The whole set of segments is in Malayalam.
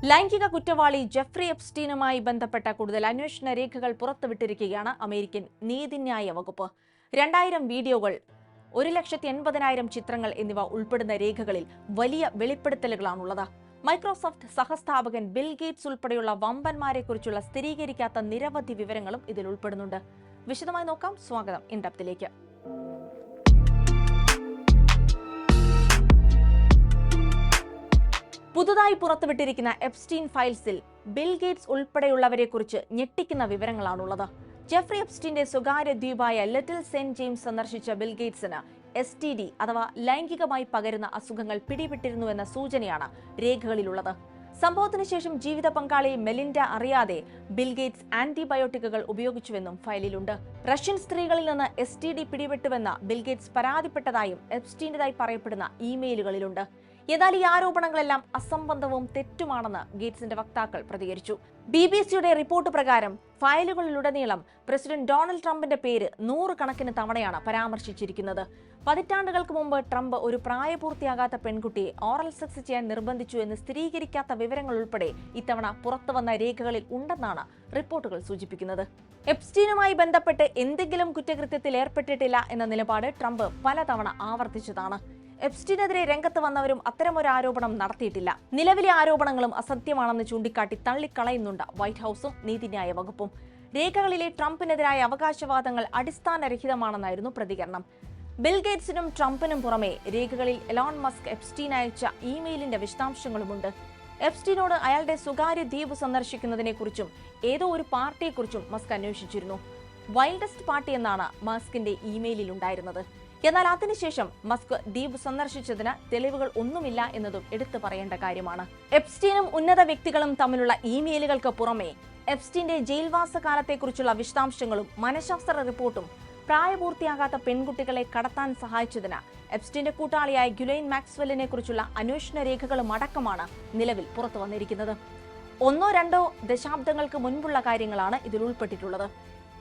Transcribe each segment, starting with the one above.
ലൈംഗിക കുറ്റവാളി ജെഫ്രി എപ്സ്റ്റീനുമായി ബന്ധപ്പെട്ട കൂടുതൽ അന്വേഷണ രേഖകൾ പുറത്തുവിട്ടിരിക്കുകയാണ് അമേരിക്കൻ നീതിന്യായ വകുപ്പ്. 2000 വീഡിയോകൾ, 1,80,000 ചിത്രങ്ങൾ എന്നിവ ഉൾപ്പെടുന്ന രേഖകളിൽ വലിയ വെളിപ്പെടുത്തലുകളാണുള്ളത്. മൈക്രോസോഫ്റ്റ് സഹസ്ഥാപകൻ ബിൽ ഗേറ്റ്സ് ഉൾപ്പെടെയുള്ള വമ്പന്മാരെക്കുറിച്ചുള്ള സ്ഥിരീകരിക്കാത്ത നിരവധി വിവരങ്ങളും ഇതിൽ ഉൾപ്പെടുന്നുണ്ട്. വിശദമായി നോക്കാം. സ്വാഗതം ഇൻഡെപ്തിലേക്ക്. പുതുതായി പുറത്തുവിട്ടിരിക്കുന്ന എപ്സ്റ്റീൻ ഫയൽസിൽ ബിൽ ഗേറ്റ്സ് ഉൾപ്പെടെയുള്ളവരെക്കുറിച്ച് ഞെട്ടിക്കുന്ന വിവരങ്ങളാണുള്ളത്. ജെഫ്രി എപ്സ്റ്റീന്റെ സ്വകാര്യ ദ്വീപായ ലിറ്റിൽ സെന്റ് ജെയിംസ് സന്ദർശിച്ച ബിൽ ഗേറ്റ്സിന് STD അഥവാ ലൈംഗികമായി പകരുന്ന അസുഖങ്ങൾ പിടിപെട്ടിരുന്നുവെന്ന സൂചനയാണ് രേഖകളിലുള്ളത്. സംഭവത്തിന് ശേഷം ജീവിത പങ്കാളി മെലിൻഡ അറിയാതെ ബിൽ ഗേറ്റ്സ് ആന്റിബയോട്ടിക്കുകൾ ഉപയോഗിച്ചുവെന്നും ഫയലിലുണ്ട്. റഷ്യൻ സ്ത്രീകളിൽ നിന്ന് STD പിടിപെട്ടുവെന്ന ബിൽ ഗേറ്റ്സ് പരാതിപ്പെട്ടതായും എപ്സ്റ്റീന്റേതായി പറയപ്പെടുന്ന ഇമെയിലുകളിലുണ്ട്. എന്നാൽ ഈ ആരോപണങ്ങളെല്ലാം അസംബന്ധവും തെറ്റുമാണെന്ന് ഗേറ്റ്സിന്റെ വക്താക്കൾ പ്രതികരിച്ചു. BBC-യുടെ റിപ്പോർട്ട് പ്രകാരം ഫയലുകളിലുടനീളം പ്രസിഡന്റ് ഡൊണാൾഡ് ട്രംപിന്റെ പേര് 100 കണക്കിന് തവണയാണ് പരാമർശിച്ചിരിക്കുന്നത്. പതിറ്റാണ്ടുകൾക്ക് മുമ്പ് ട്രംപ് ഒരു പ്രായപൂർത്തിയാകാത്ത പെൺകുട്ടിയെ ഓറൽ സെക്സ് ചെയ്യാൻ നിർബന്ധിച്ചു എന്ന് സ്ഥിരീകരിക്കാത്ത വിവരങ്ങൾ ഉൾപ്പെടെ ഇത്തവണ പുറത്തുവന്ന രേഖകളിൽ ഉണ്ടെന്നാണ് റിപ്പോർട്ടുകൾ സൂചിപ്പിക്കുന്നത്. എപ്സ്റ്റീനുമായി ബന്ധപ്പെട്ട് എന്തെങ്കിലും കുറ്റകൃത്യത്തിൽ ഏർപ്പെട്ടിട്ടില്ല എന്ന നിലപാട് ട്രംപ് പലതവണ ആവർത്തിച്ചതാണ്. എപ്സ്റ്റീനെതിരെ രംഗത്ത് വന്നവരും അത്തരമൊരു ആരോപണം നടത്തിയിട്ടില്ല. നിലവിലെ ആരോപണങ്ങളും അസത്യമാണെന്ന് ചൂണ്ടിക്കാട്ടി തള്ളിക്കളയുന്നുണ്ട് വൈറ്റ് ഹൌസും നീതിന്യായ വകുപ്പും. രേഖകളിലെ ട്രംപിനെതിരായ അവകാശവാദങ്ങൾ അടിസ്ഥാനരഹിതമാണെന്നായിരുന്നു പ്രതികരണം. ബിൽ ഗേറ്റ്സിനും ട്രംപിനും പുറമെ രേഖകളിൽ എലോൺ മസ്ക് എപ്സ്റ്റീൻ അയച്ച ഇമെയിലിന്റെ വിശദാംശങ്ങളുമുണ്ട്. എപ്സ്റ്റീനോട് അയാളുടെ സ്വകാര്യ ദ്വീപ് സന്ദർശിക്കുന്നതിനെക്കുറിച്ചും ഏതോ ഒരു പാർട്ടിയെക്കുറിച്ചും മസ്ക് അന്വേഷിച്ചിരുന്നു. വൈൽഡസ്റ്റ് പാർട്ടി എന്നാണ് മസ്കിന്റെ ഇമെയിലിൽ ഉണ്ടായിരുന്നത്. എന്നാൽ അതിനുശേഷം മസ്ക് ദ്വീപ് സന്ദർശിച്ചതിന് തെളിവുകൾ ഒന്നുമില്ല എന്നതും എടുത്തു പറയേണ്ട കാര്യമാണ്. എപ്സ്റ്റീനും ഉന്നത വ്യക്തികളും തമ്മിലുള്ള ഇമെയിലുകൾക്ക് പുറമെ എപ്സ്റ്റീന്റെ ജയിൽവാസ കാലത്തെക്കുറിച്ചുള്ള വിശദാംശങ്ങളും മനഃശാസ്ത്ര റിപ്പോർട്ടും പ്രായപൂർത്തിയാകാത്ത പെൺകുട്ടികളെ കടത്താൻ സഹായിച്ചതിന് എപ്സ്റ്റീന്റെ കൂട്ടാളിയായ ഗുലെയ്ൻ മാക്സ്വെല്ലിനെ കുറിച്ചുള്ള അന്വേഷണ രേഖകളും അടക്കമാണ് നിലവിൽ പുറത്തു വന്നിരിക്കുന്നത്. 1-2 ദശാബ്ദങ്ങൾക്ക് മുൻപുള്ള കാര്യങ്ങളാണ് ഇതിൽ ഉൾപ്പെട്ടിട്ടുള്ളത്.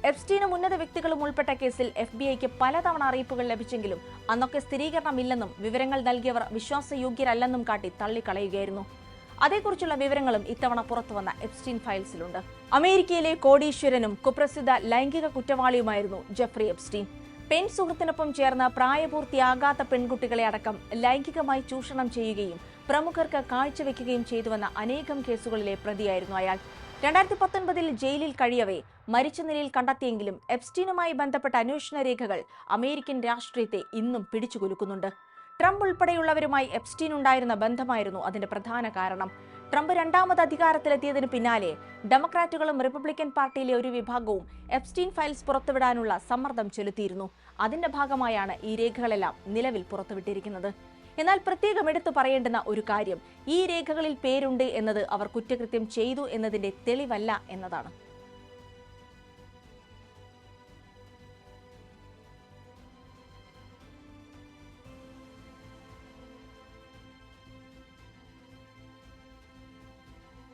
എപ്സ്റ്റീനും ഉന്നത വ്യക്തികളും ഉൾപ്പെട്ട കേസിൽ FBI-ക്ക് പലതവണ അറിയിപ്പുകൾ ലഭിച്ചെങ്കിലും അന്നൊക്കെ സ്ഥിരീകരണമില്ലെന്നും വിവരങ്ങൾ നൽകിയവർ വിശ്വാസയോഗ്യരല്ലെന്നും കാട്ടി തള്ളിക്കളയുകയായിരുന്നു. അതേക്കുറിച്ചുള്ള വിവരങ്ങളും ഇത്തവണ പുറത്തുവന്ന എപ്സ്റ്റീൻ ഫയൽസിലുണ്ട്. അമേരിക്കയിലെ കോടീശ്വരനും കുപ്രസിദ്ധ ലൈംഗിക കുറ്റവാളിയുമായിരുന്നു ജെഫ്രി എപ്സ്റ്റീൻ. പെൺ സുഹൃത്തിനൊപ്പം ചേർന്ന് പ്രായപൂർത്തിയാകാത്ത പെൺകുട്ടികളെ അടക്കം ലൈംഗികമായി ചൂഷണം ചെയ്യുകയും പ്രമുഖർക്ക് കാഴ്ചവെക്കുകയും ചെയ്തുവെന്ന അനേകം കേസുകളിലെ പ്രതിയായിരുന്നു അയാൾ. 2019 ജയിലിൽ കഴിയവേ മരിച്ച നിലയിൽ കണ്ടെത്തിയെങ്കിലും എപ്സ്റ്റീനുമായി ബന്ധപ്പെട്ട അന്വേഷണ രേഖകൾ അമേരിക്കൻ രാഷ്ട്രീയത്തെ ഇന്നും പിടിച്ചുകുലുക്കുന്നുണ്ട്. ട്രംപ് ഉൾപ്പെടെയുള്ളവരുമായി എപ്സ്റ്റീൻ ഉണ്ടായിരുന്ന ബന്ധമായിരുന്നു അതിന്റെ പ്രധാന കാരണം. ട്രംപ് രണ്ടാമത് അധികാരത്തിലെത്തിയതിനു പിന്നാലെ ഡെമോക്രാറ്റുകളും റിപ്പബ്ലിക്കൻ പാർട്ടിയിലെ ഒരു വിഭാഗവും എപ്സ്റ്റീൻ ഫയൽസ് പുറത്തുവിടാനുള്ള സമ്മർദ്ദം ചെലുത്തിയിരുന്നു. അതിന്റെ ഭാഗമായാണ് ഈ രേഖകളെല്ലാം നിലവിൽ പുറത്തുവിട്ടിരിക്കുന്നത്. എന്നാൽ പ്രത്യേകം എടുത്തു പറയേണ്ടുന്ന ഒരു കാര്യം, ഈ രേഖകളിൽ പേരുണ്ട് എന്നത് അവർ കുറ്റകൃത്യം ചെയ്തു എന്നതിന്റെ തെളിവല്ല എന്നതാണ്.